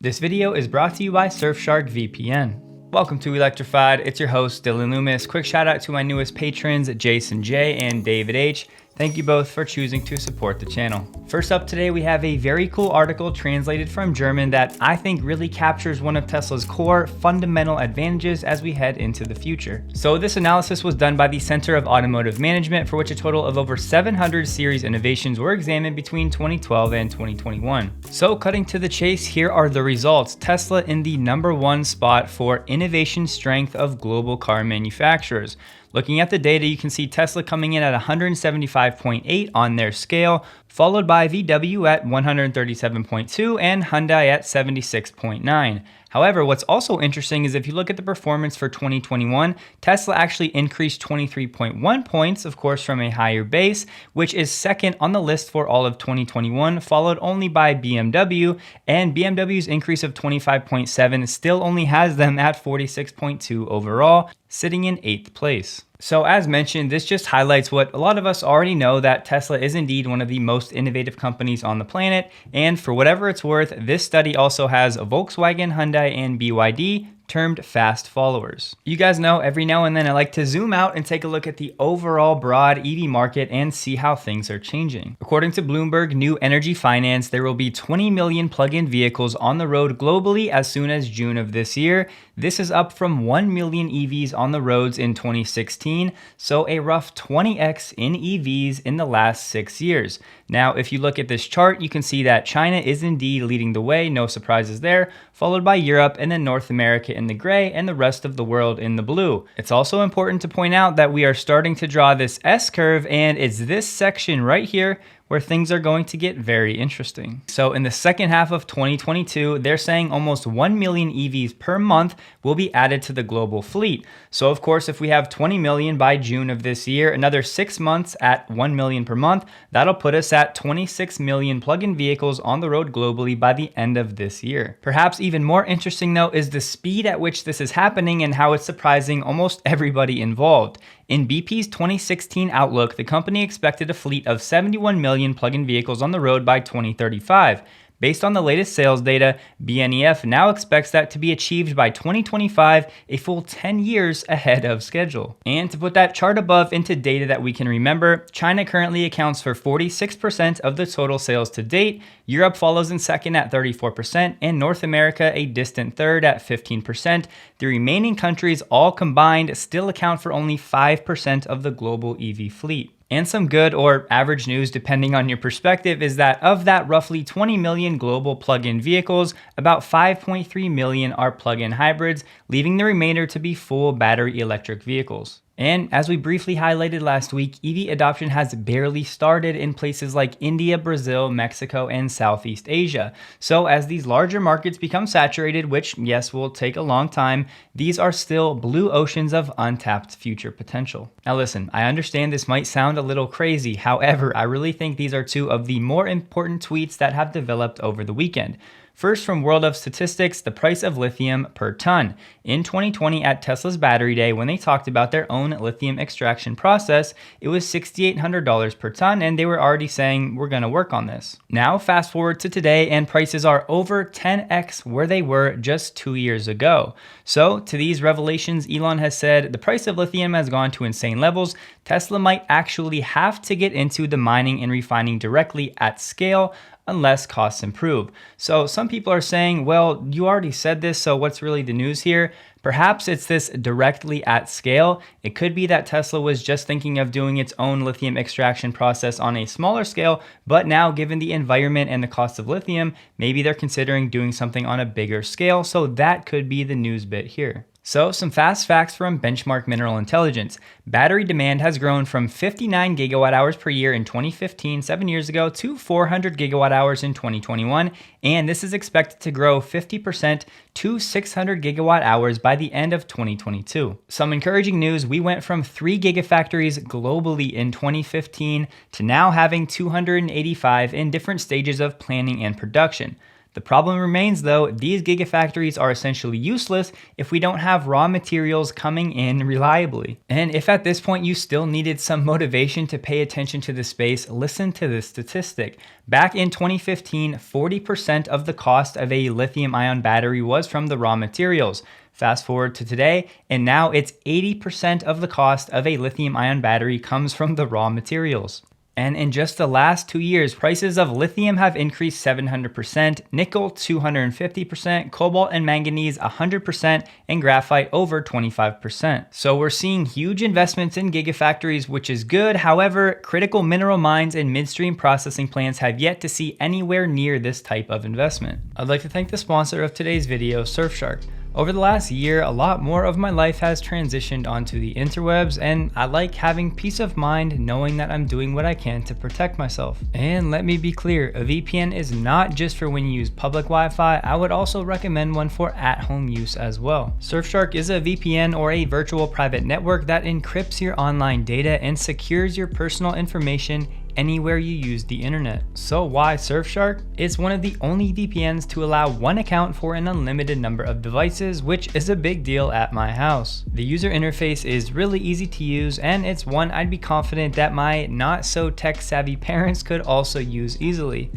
This video is brought to you by Surfshark VPN. Welcome to Electrified. It's your host, Dylan Loomis. Quick shout out to my newest patrons, Jason J and David H. Thank you both for choosing to support the channel. First up today, we have a very cool article translated from German that I think really captures one of Tesla's core fundamental advantages as we head into the future. So this analysis was done by the Center of Automotive Management, for which a total of over 700 series innovations were examined between 2012 and 2021. So cutting to the chase, here are the results. Tesla in the #1 spot for innovation strength of global car manufacturers. Looking at the data, you can see Tesla coming in at 175.8 on their scale, followed by VW at 137.2 and Hyundai at 76.9. However, what's also interesting is if you look at the performance for 2021, Tesla actually increased 23.1 points, of course, from a higher base, which is second on the list for all of 2021, followed only by BMW, and BMW's increase of 25.7 still only has them at 46.2 overall, sitting in 8th place. So as mentioned, this just highlights what a lot of us already know, that Tesla is indeed one of the most innovative companies on the planet. And for whatever it's worth, this study also has Volkswagen, Hyundai, and BYD termed fast followers. You guys know every now and then I like to zoom out and take a look at the overall broad EV market and see how things are changing. According to Bloomberg New Energy Finance, there will be 20 million plug-in vehicles on the road globally as soon as June of this year. This is up from 1 million EVs on the roads in 2016, so a rough 20x in EVs in the last 6 years. Now, if you look at this chart, you can see that China is indeed leading the way, no surprises there, followed by Europe and then North America in the gray and the rest of the world in the blue. It's also important to point out that we are starting to draw this S-curve, and it's this section right here where things are going to get very interesting. So in the second half of 2022, they're saying almost 1 million EVs per month will be added to the global fleet. So of course, if we have 20 million by June of this year, another 6 months at 1 million per month, that'll put us at 26 million plug-in vehicles on the road globally by the end of this year. Perhaps even more interesting though is the speed at which this is happening and how it's surprising almost everybody involved. In BP's 2016 outlook, the company expected a fleet of 71 million plug-in vehicles on the road by 2035. Based on the latest sales data, BNEF now expects that to be achieved by 2025, a full 10 years ahead of schedule. And to put that chart above into data that we can remember, China currently accounts for 46% of the total sales to date, Europe follows in second at 34%, and North America a distant third at 15%. The remaining countries all combined still account for only 5% of the global EV fleet. And some good or average news, depending on your perspective, is that of that roughly 20 million global plug-in vehicles, about 5.3 million are plug-in hybrids, leaving the remainder to be full battery electric vehicles. And as we briefly highlighted last week, EV adoption has barely started in places like India, Brazil, Mexico, and Southeast Asia. So as these larger markets become saturated, which yes, will take a long time, these are still blue oceans of untapped future potential. Now listen, I understand this might sound a little crazy. However, I really think these are two of the more important tweets that have developed over the weekend. First, from World of Statistics, the price of lithium per ton. In 2020 at Tesla's Battery Day, when they talked about their own lithium extraction process, it was $6,800 per ton, and they were already saying, we're gonna work on this. Now, fast forward to today, and prices are over 10x where they were just 2 years ago. So, to these revelations, Elon has said the price of lithium has gone to insane levels. Tesla might actually have to get into the mining and refining directly at scale, unless costs improve. So some people are saying, well, you already said this, so what's really the news here? Perhaps it's this directly at scale. It could be that Tesla was just thinking of doing its own lithium extraction process on a smaller scale, but now given the environment and the cost of lithium, maybe they're considering doing something on a bigger scale. So that could be the news bit here. So some fast facts from Benchmark Mineral Intelligence. Battery demand has grown from 59 gigawatt hours per year in 2015, 7 years ago, to 400 gigawatt hours in 2021. And this is expected to grow 50% to 600 gigawatt hours by the end of 2022. Some encouraging news, we went from 3 gigafactories globally in 2015 to now having 285 in different stages of planning and production. The problem remains though, these gigafactories are essentially useless if we don't have raw materials coming in reliably. And if at this point you still needed some motivation to pay attention to the space, listen to this statistic. Back in 2015, 40% of the cost of a lithium-ion battery was from the raw materials. Fast forward to today, and now it's 80% of the cost of a lithium-ion battery comes from the raw materials. And in just the last 2 years, prices of lithium have increased 700%, nickel 250%, cobalt and manganese 100%, and graphite over 25%. So we're seeing huge investments in gigafactories, which is good. However, critical mineral mines and midstream processing plants have yet to see anywhere near this type of investment. I'd like to thank the sponsor of today's video, Surfshark. Over the last year, a lot more of my life has transitioned onto the interwebs, and I like having peace of mind knowing that I'm doing what I can to protect myself. And let me be clear, a VPN is not just for when you use public Wi-Fi. I would also recommend one for at-home use as well. Surfshark is a VPN, or a virtual private network, that encrypts your online data and secures your personal information anywhere you use the internet. So why Surfshark? It's one of the only VPNs to allow one account for an unlimited number of devices, which is a big deal at my house. The user interface is really easy to use, and it's one I'd be confident that my not so tech savvy parents could also use easily.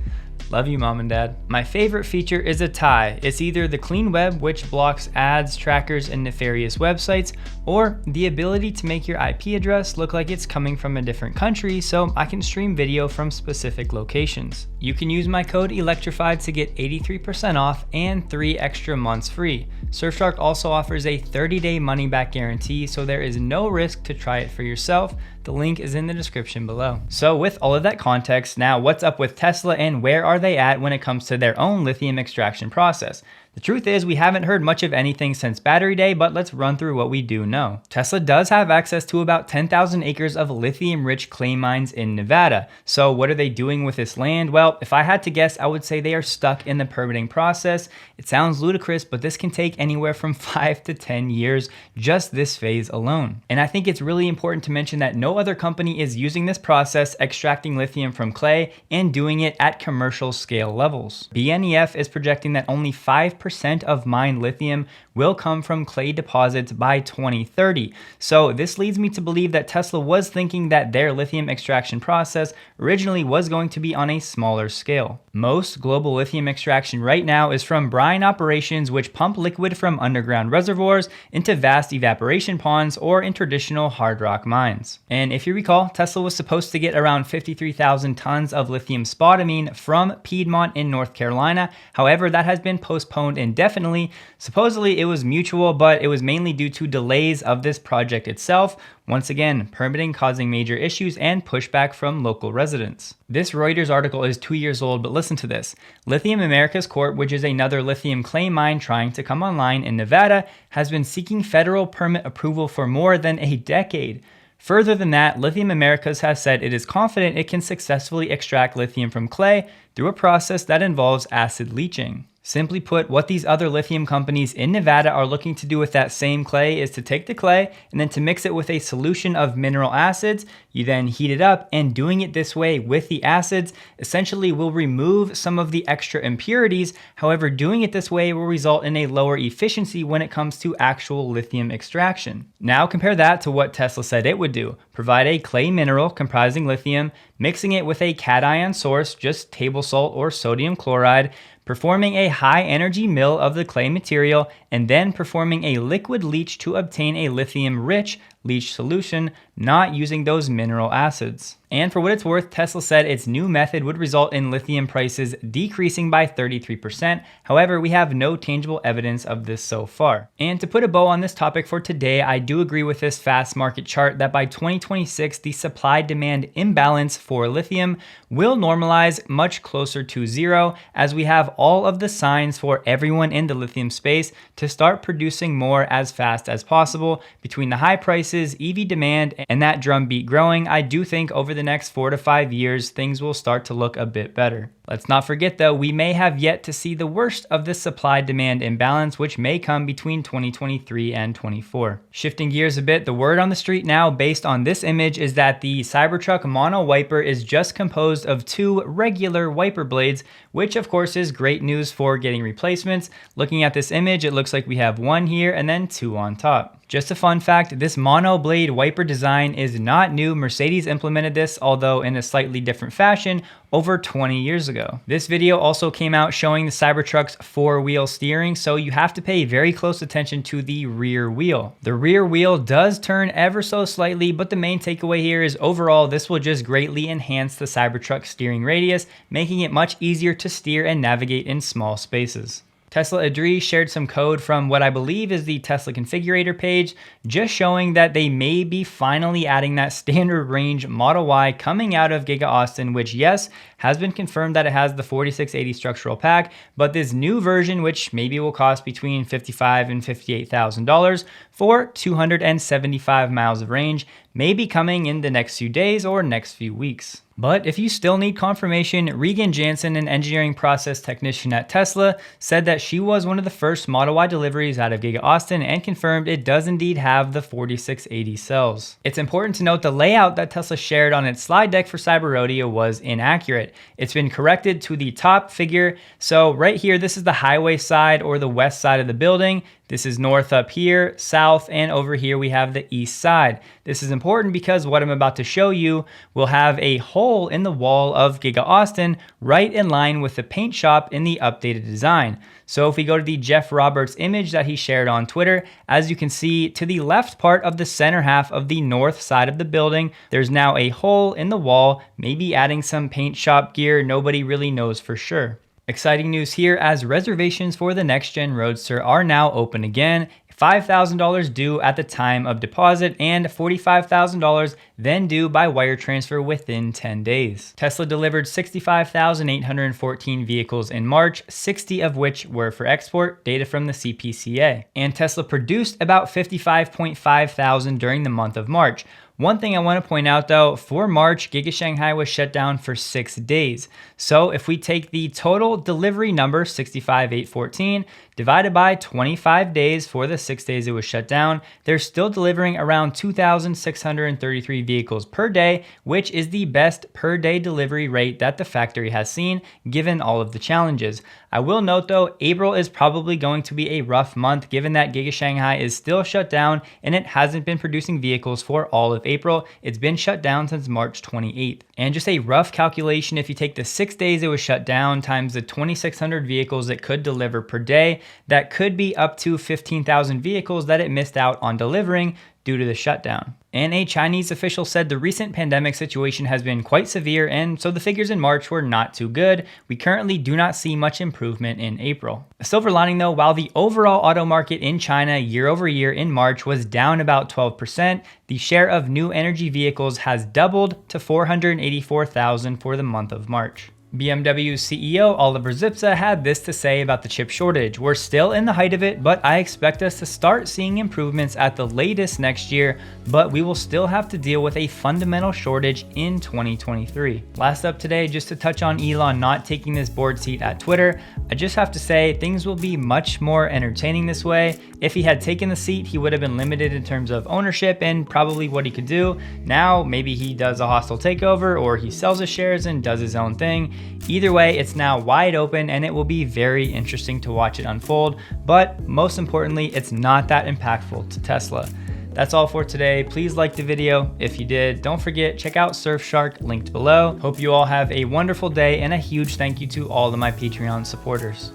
Love you, mom and dad. My favorite feature is a tie. It's either the clean web, which blocks ads, trackers, and nefarious websites, or the ability to make your IP address look like it's coming from a different country so I can stream video from specific locations. You can use my code Electrified to get 83% off and 3 extra months free. Surfshark also offers a 30-day money-back guarantee, so there is no risk to try it for yourself. The link is in the description below. So with all of that context, now what's up with Tesla and where are they at when it comes to their own lithium extraction process? The truth is, we haven't heard much of anything since Battery Day, but let's run through what we do know. Tesla does have access to about 10,000 acres of lithium-rich clay mines in Nevada. So what are they doing with this land? Well, if I had to guess, I would say they are stuck in the permitting process. It sounds ludicrous, but this can take anywhere from 5 to 10 years, just this phase alone. And I think it's really important to mention that no other company is using this process, extracting lithium from clay and doing it at commercial scale levels. BNEF is projecting that only 5% of mined lithium will come from clay deposits by 2030. So this leads me to believe that Tesla was thinking that their lithium extraction process originally was going to be on a smaller scale. Most global lithium extraction right now is from brine operations, which pump liquid from underground reservoirs into vast evaporation ponds or in traditional hard rock mines. And if you recall, Tesla was supposed to get around 53,000 tons of lithium spodumene from Piedmont in North Carolina. However, that has been postponed indefinitely. Supposedly it was mutual, but it was mainly due to delays of this project itself. Once again, permitting causing major issues and pushback from local residents. This Reuters article is 2 years old, but listen to this. Lithium Americas Corp, which is another lithium clay mine trying to come online in Nevada, has been seeking federal permit approval for more than a decade. Further than that, Lithium Americas has said it is confident it can successfully extract lithium from clay through a process that involves acid leaching. Simply put, what these other lithium companies in Nevada are looking to do with that same clay is to take the clay and then to mix it with a solution of mineral acids. You then heat it up, and doing it this way with the acids essentially will remove some of the extra impurities. However, doing it this way will result in a lower efficiency when it comes to actual lithium extraction. Now compare that to what Tesla said it would do. Provide a clay mineral comprising lithium, mixing it with a cation source, just table salt or sodium chloride, performing a high energy mill of the clay material, and then performing a liquid leach to obtain a lithium rich leach solution, not using those mineral acids. And for what it's worth, Tesla said its new method would result in lithium prices decreasing by 33%. However, we have no tangible evidence of this so far. And to put a bow on this topic for today, I do agree with this fast market chart that by 2026, the supply-demand imbalance for lithium will normalize much closer to zero, as we have all of the signs for everyone in the lithium space to start producing more as fast as possible. Between the high prices, EV demand, and that drumbeat growing, I do think over the next 4 to 5 years, things will start to look a bit better. Let's not forget though, we may have yet to see the worst of this supply-demand imbalance, which may come between 2023 and 24. Shifting gears a bit, the word on the street now based on this image is that the Cybertruck mono wiper is just composed of 2 regular wiper blades, which of course is great news for getting replacements. Looking at this image, it looks like we have 1 here and then 2 on top. Just a fun fact, this mono blade wiper design is not new. Mercedes implemented this, although in a slightly different fashion, over 20 years ago. This video also came out showing the Cybertruck's 4-wheel steering, so you have to pay very close attention to the rear wheel. The rear wheel does turn ever so slightly, but the main takeaway here is overall this will just greatly enhance the Cybertruck steering radius, making it much easier to steer and navigate in small spaces. Tesla Adri shared some code from what I believe is the Tesla configurator page, just showing that they may be finally adding that standard range Model Y coming out of Giga Austin, which yes, has been confirmed that it has the 4680 structural pack, but this new version, which maybe will cost between $55,000 and $58,000 for 275 miles of range, may be coming in the next few days or next few weeks. But if you still need confirmation, Regan Jansen, an engineering process technician at Tesla, said that she was one of the first Model Y deliveries out of Giga Austin and confirmed it does indeed have the 4680 cells. It's important to note the layout that Tesla shared on its slide deck for Cyber Rodeo was inaccurate. It's been corrected to the top figure. So right here, this is the highway side or the west side of the building. This is north up here, south, and over here we have the east side. This is important because what I'm about to show you will have a hole in the wall of Giga Austin right in line with the paint shop in the updated design. So if we go to the Jeff Roberts image that he shared on Twitter, as you can see to the left part of the center half of the north side of the building, there's now a hole in the wall, maybe adding some paint shop gear, nobody really knows for sure. Exciting news here as reservations for the next gen Roadster are now open again. $5,000 due at the time of deposit and $45,000 then due by wire transfer within 10 days. Tesla delivered 65,814 vehicles in March, 60 of which were for export, data from the CPCA. And Tesla produced about 55.5 thousand during the month of March. One thing I want to point out though, for March, Giga Shanghai was shut down for 6 days. So if we take the total delivery number, 65,814, divided by 25 days for the 6 days it was shut down, they're still delivering around 2,633 vehicles per day, which is the best per day delivery rate that the factory has seen, given all of the challenges. I will note though, April is probably going to be a rough month given that Giga Shanghai is still shut down and it hasn't been producing vehicles for all of April. It's been shut down since March 28th. And just a rough calculation, if you take the 6 days it was shut down times the 2,600 vehicles it could deliver per day, that could be up to 15,000 vehicles that it missed out on delivering due to the shutdown. And a Chinese official said the recent pandemic situation has been quite severe, and so the figures in March were not too good. We currently do not see much improvement in April. A silver lining though, while the overall auto market in China year over year in March was down about 12%, the share of new energy vehicles has doubled to 484,000 for the month of March. BMW's CEO Oliver Zipse had this to say about the chip shortage. We're still in the height of it, but I expect us to start seeing improvements at the latest next year, but we will still have to deal with a fundamental shortage in 2023. Last up today, just to touch on Elon not taking this board seat at Twitter, I just have to say things will be much more entertaining this way. If he had taken the seat, he would have been limited in terms of ownership and probably what he could do. Now, maybe he does a hostile takeover or he sells his shares and does his own thing. Either way, it's now wide open and it will be very interesting to watch it unfold, but most importantly, it's not that impactful to Tesla. That's all for today. Please like the video. If you did, don't forget, check out Surfshark linked below. Hope you all have a wonderful day and a huge thank you to all of my Patreon supporters.